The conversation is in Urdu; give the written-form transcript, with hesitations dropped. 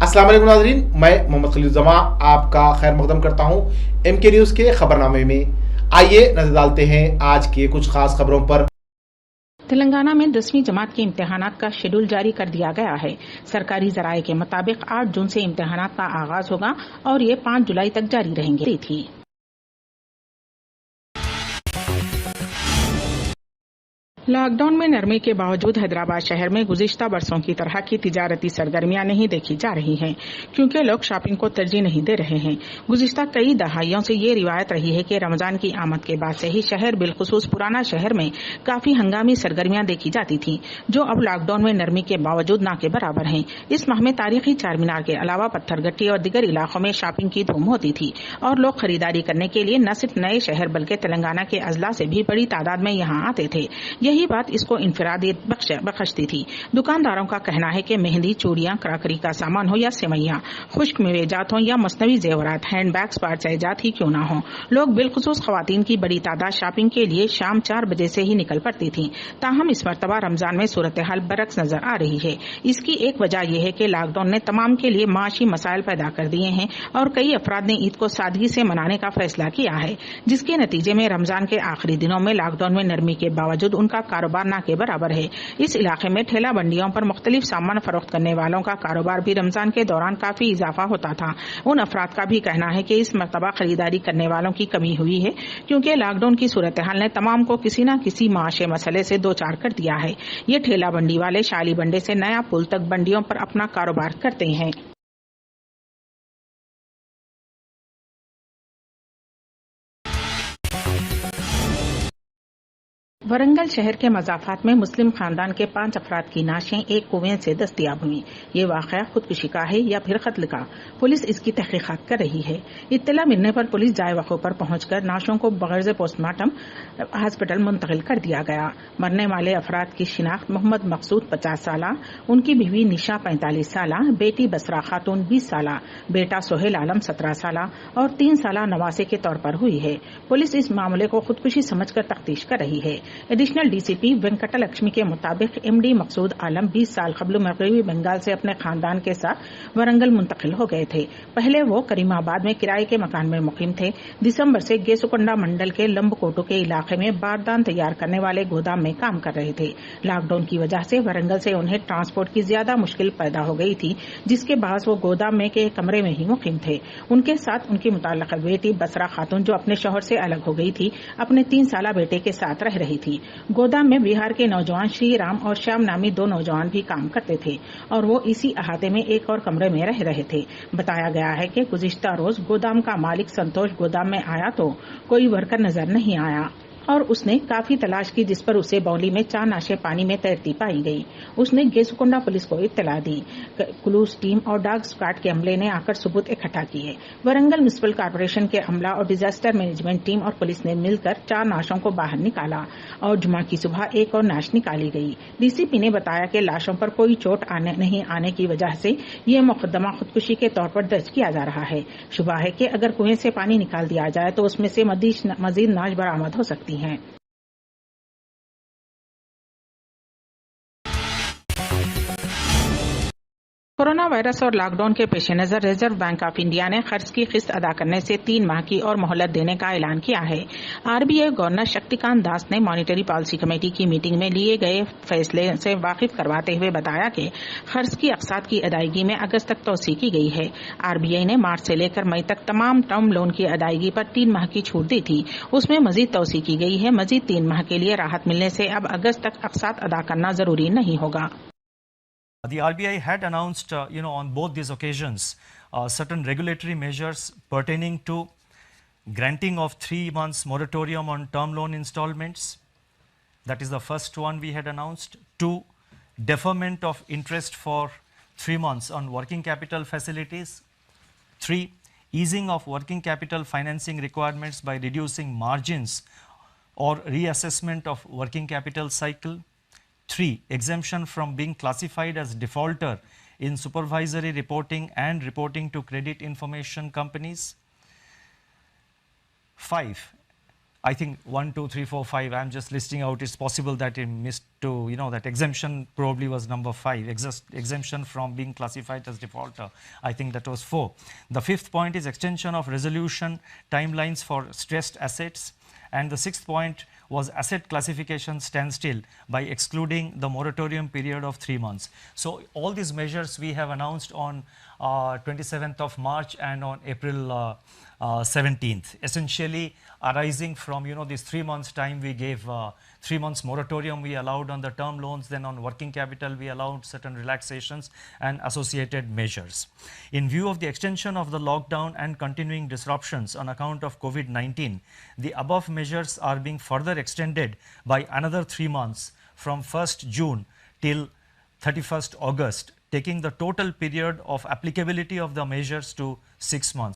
السلام علیکم ناظرین، میں محمد خلیل زماں آپ کا خیر مقدم کرتا ہوں ایم کے نیوز کے خبرنامے میں۔ آئیے نظر ڈالتے ہیں آج کے کچھ خاص خبروں پر۔ تلنگانہ میں 10ویں جماعت کے امتحانات کا شیڈول جاری کر دیا گیا ہے۔ سرکاری ذرائع کے مطابق 8 جون سے امتحانات کا آغاز ہوگا اور یہ 5 جولائی تک جاری رہیں گے تھی۔ لاک ڈاؤن میں نرمی کے باوجود حیدرآباد شہر میں گزشتہ برسوں کی طرح کی تجارتی سرگرمیاں نہیں دیکھی جا رہی ہیں، کیونکہ لوگ شاپنگ کو ترجیح نہیں دے رہے ہیں۔ گزشتہ کئی دہائیوں سے یہ روایت رہی ہے کہ رمضان کی آمد کے بعد سے ہی شہر بالخصوص پرانا شہر میں کافی ہنگامی سرگرمیاں دیکھی جاتی تھیں، جو اب لاک ڈاؤن میں نرمی کے باوجود نہ کے برابر ہیں۔ اس ماہ میں تاریخی چار مینار کے علاوہ پتھر گٹی اور دیگر علاقوں میں شاپنگ کی دھوم ہوتی تھی اور لوگ خریداری کرنے کے لیے نہ صرف نئے شہر بلکہ تلنگانہ کے اضلاع سے بھی بڑی تعداد میں یہاں آتے تھے۔ یہی بات اس کو انفرادیت بخشتی تھی۔ دکانداروں کا کہنا ہے کہ مہندی، چوڑیاں، کراکری کا سامان ہو یا سیویاں، خشک میوے جات ہوں یا مصنوعی زیورات، ہینڈ بیگز، پارچہ جات ہی کیوں نہ ہوں، لوگ بالخصوص خواتین کی بڑی تعداد شاپنگ کے لیے شام 4 بجے سے ہی نکل پڑتی تھیں۔ تاہم اس مرتبہ رمضان میں صورتحال برعکس نظر آ رہی ہے۔ اس کی ایک وجہ یہ ہے کہ لاک ڈاؤن نے تمام کے لیے معاشی مسائل پیدا کر دیے ہیں اور کئی افراد نے عید کو سادگی سے منانے کا فیصلہ کیا ہے، جس کے نتیجے میں رمضان کے آخری دنوں میں لاک ڈاؤن میں نرمی کے باوجود ان کا کاروبار نہ کے برابر ہے۔ اس علاقے میں ٹھیلا بنڈیوں پر مختلف سامان فروخت کرنے والوں کا کاروبار بھی رمضان کے دوران کافی اضافہ ہوتا تھا۔ ان افراد کا بھی کہنا ہے کہ اس مرتبہ خریداری کرنے والوں کی کمی ہوئی ہے، کیونکہ لاک ڈاؤن کی صورتحال نے تمام کو کسی نہ کسی معاشی مسئلے سے دوچار کر دیا ہے۔ یہ ٹھیلا بنڈی والے شالی بنڈے سے نیا پل تک بنڈیوں پر اپنا کاروبار کرتے ہیں۔ ورنگل شہر کے مضافات میں مسلم خاندان کے 5 افراد کی نعشیں ایک کنویں سے دستیاب ہوئیں۔ یہ واقعہ خودکشی کا ہے یا پھر قتل کا؟ پولیس اس کی تحقیقات کر رہی ہے۔ اطلاع ملنے پر پولیس جائے وقوع پر پہنچ کر نعشوں کو بغیر پوسٹ مارٹم ہاسپٹل منتقل کر دیا گیا۔ مرنے والے افراد کی شناخت محمد مقصود 50 سالہ، ان کی بیوی نشا 45 سالہ، بیٹی بسرا خاتون 20 سالہ، بیٹا سہیل عالم 17 سالہ اور 3 سالہ نواسے کے طور پر ہوئی ہے۔ پولیس اس معاملے کو خودکشی سمجھ کر تفتیش کر رہی ہے۔ ایڈیشنل ڈی سی پی وینکٹا لکشمی کے مطابق ایم ڈی مقصود عالم 20 سال قبل مغربی بنگال سے اپنے خاندان کے ساتھ ورنگل منتقل ہو گئے تھے۔ پہلے وہ کریم آباد میں کرائے کے مکان میں مقیم تھے۔ دسمبر سے گیسوکنڈا منڈل کے لمب کوٹو کے علاقے میں باردان تیار کرنے والے گودام میں کام کر رہے تھے۔ لاک ڈاؤن کی وجہ سے ورنگل سے انہیں ٹرانسپورٹ کی زیادہ مشکل پیدا ہو گئی تھی، جس کے باعث وہ گودام میں کے کمرے میں ہی مقیم تھے۔ ان کے ساتھ ان کی متعلقہ بیٹی بسرا خاتون، جو اپنے شوہر سے الگ ہو گئی تھی، اپنے 3 سالہ بیٹے کے ساتھ رہ رہی تھی۔ گودام میں بہار کے نوجوان شری رام اور شیام نامی 2 نوجوان بھی کام کرتے تھے اور وہ اسی احاطے میں ایک اور کمرے میں رہ رہے تھے۔ بتایا گیا ہے کہ گزشتہ روز گودام کا مالک سنتوش گودام میں آیا تو کوئی ورکر نظر نہیں آیا اور اس نے کافی تلاش کی، جس پر اسے بولی میں 4 نعشیں پانی میں تیرتی پائی گئی۔ اس نے گیسوکنڈا پولیس کو اطلاع دی۔ کلوز ٹیم اور ڈاگ اسکواڈ کے عملے نے آ کر ثبوت اکٹھا کیے۔ ورنگل میونسپل کارپوریشن کے عملہ اور ڈیزاسٹر مینجمنٹ ٹیم اور پولیس نے مل کر 4 نعشوں کو باہر نکالا اور جمعہ کی صبح ایک اور نعش نکالی گئی۔ ڈی سی پی نے بتایا کہ لاشوں پر کوئی چوٹ نہیں آنے کی وجہ سے یہ مقدمہ خودکشی کے طور پر درج کیا جا رہا ہے۔ شبہ ہے کہ اگر کنویں سے پانی نکال دیا جائے تو اس میں سے مزید نعش برآمد ہو سکتی ہیں۔ کورونا وائرس اور لاک ڈاؤن کے پیش نظر ریزرو بینک آف انڈیا نے قرض کی قسط ادا کرنے سے 3 ماہ کی اور مہلت دینے کا اعلان کیا ہے۔ R B I governor Shaktikanta Das نے مانیٹری پالیسی کمیٹی کی میٹنگ میں لیے گئے فیصلے سے واقف کرواتے ہوئے بتایا کہ قرض کی اقساط کی ادائیگی میں اگست تک توسیع کی گئی ہے۔ آر بی آئی نے مارچ سے لے کر مئی تک تمام ٹرم لون کی ادائیگی پر 3 ماہ کی چھوٹ دی تھی، اس میں مزید توسیع کی گئی ہے۔ مزید 3 ماہ کے لیے راحت ملنے سے اب اگست تک اقساط ادا کرنا ضروری نہیں ہوگا۔ The RBI had announced, on both these occasions, certain regulatory measures pertaining to granting of 3 months moratorium on term loan installments. That is the first one we had announced. 2, deferment of interest for 3 months on working capital facilities. 3, easing of working capital financing requirements by reducing margins or reassessment of working capital cycle. 3, exemption from being classified as defaulter in supervisory reporting and reporting to credit information companies. 5, I think 1, 2, 3, 4, 5. I'm just listing out. It's possible that it missed to, that exemption probably was number 5. Exemption from being classified as defaulter. I think that was 4. The 5th point is extension of resolution timelines for stressed assets. And the 6th point was asset classification standstill by excluding the moratorium period of 3 months. So all these measures we have announced on 27th of March and on April 17th, essentially arising from these 3 months time we gave 3 months moratorium we allowed on the term loans, then on working capital we allowed certain relaxations and associated measures. In view of the extension of the lockdown and continuing disruptions on account of COVID-19, the above measures are being further extended by another 3 months from 1st June till 31st August, taking the total period of applicability of the measures to 6 months.